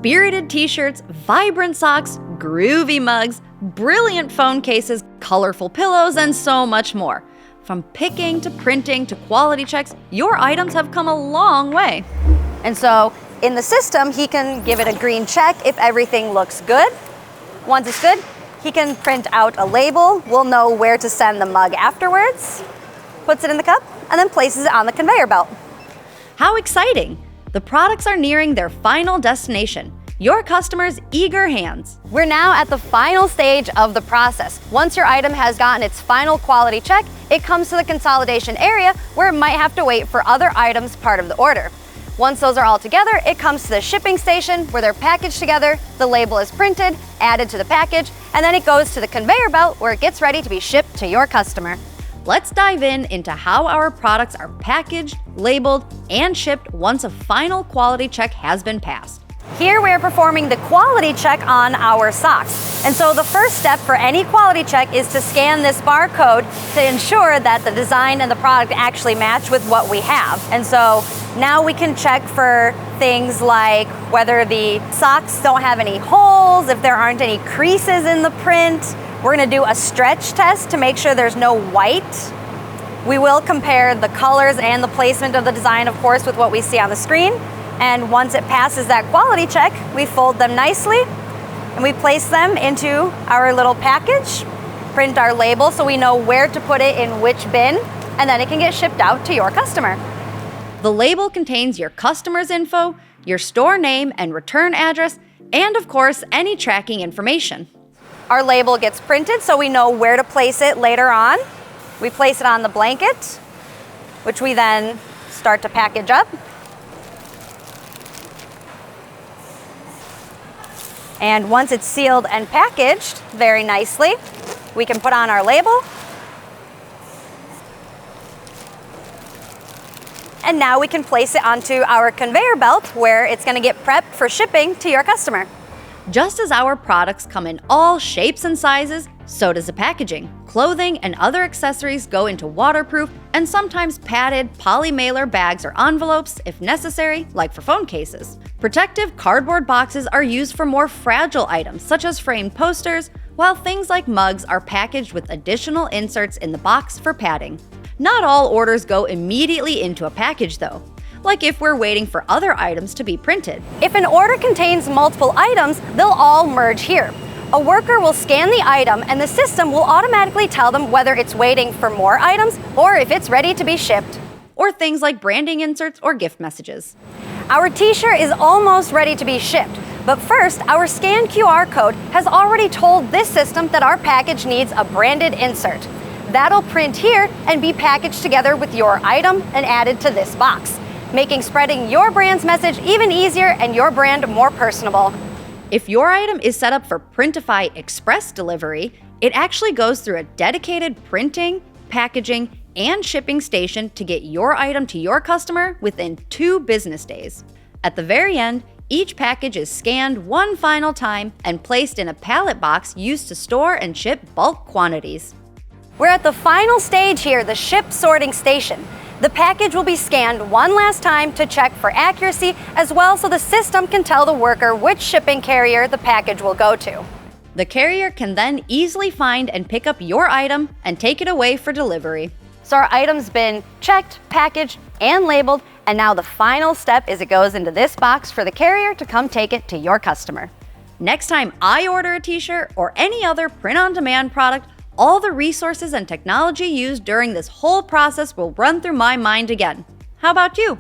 spirited t-shirts, vibrant socks, groovy mugs, brilliant phone cases, colorful pillows, and so much more. From picking to printing to quality checks, your items have come a long way. And so in the system, he can give it a green check if everything looks good. Once it's good, he can print out a label. We'll know where to send the mug afterwards, puts it in the cup, and then places it on the conveyor belt. How exciting! The products are nearing their final destination, your customer's eager hands. We're now at the final stage of the process. Once your item has gotten its final quality check, it comes to the consolidation area where it might have to wait for other items part of the order. Once those are all together, it comes to the shipping station where they're packaged together, the label is printed, added to the package, and then it goes to the conveyor belt where it gets ready to be shipped to your customer. Let's dive into how our products are packaged, labeled, and shipped once a final quality check has been passed. Here we're performing the quality check on our socks. And so the first step for any quality check is to scan this barcode to ensure that the design and the product actually match with what we have. And so now we can check for things like whether the socks don't have any holes, if there aren't any creases in the print. We're gonna do a stretch test to make sure there's no white. We will compare the colors and the placement of the design, of course, with what we see on the screen. And once it passes that quality check, we fold them nicely and we place them into our little package, print our label so we know where to put it in which bin, and then it can get shipped out to your customer. The label contains your customer's info, your store name and return address, and of course, any tracking information. Our label gets printed so we know where to place it later on. We place it on the blanket, which we then start to package up. And once it's sealed and packaged very nicely, we can put on our label. And now we can place it onto our conveyor belt where it's going to get prepped for shipping to your customer. Just as our products come in all shapes and sizes, so does the packaging. Clothing and other accessories go into waterproof and sometimes padded poly-mailer bags or envelopes if necessary, like for phone cases. Protective cardboard boxes are used for more fragile items, such as framed posters, while things like mugs are packaged with additional inserts in the box for padding. Not all orders go immediately into a package though, like if we're waiting for other items to be printed. If an order contains multiple items, they'll all merge here. A worker will scan the item and the system will automatically tell them whether it's waiting for more items or if it's ready to be shipped. Or things like branding inserts or gift messages. Our t-shirt is almost ready to be shipped, but first, our scanned QR code has already told this system that our package needs a branded insert. That'll print here and be packaged together with your item and added to this box, making spreading your brand's message even easier and your brand more personable. If your item is set up for Printify Express delivery, it actually goes through a dedicated printing, packaging, and shipping station to get your item to your customer within 2 business days. At the very end, each package is scanned one final time and placed in a pallet box used to store and ship bulk quantities. We're at the final stage here, the ship sorting station. The package will be scanned one last time to check for accuracy as well so the system can tell the worker which shipping carrier the package will go to. The carrier can then easily find and pick up your item and take it away for delivery. So our item's been checked, packaged, and labeled, and now the final step is it goes into this box for the carrier to come take it to your customer. Next time I order a t-shirt or any other print-on-demand product, all the resources and technology used during this whole process will run through my mind again. How about you?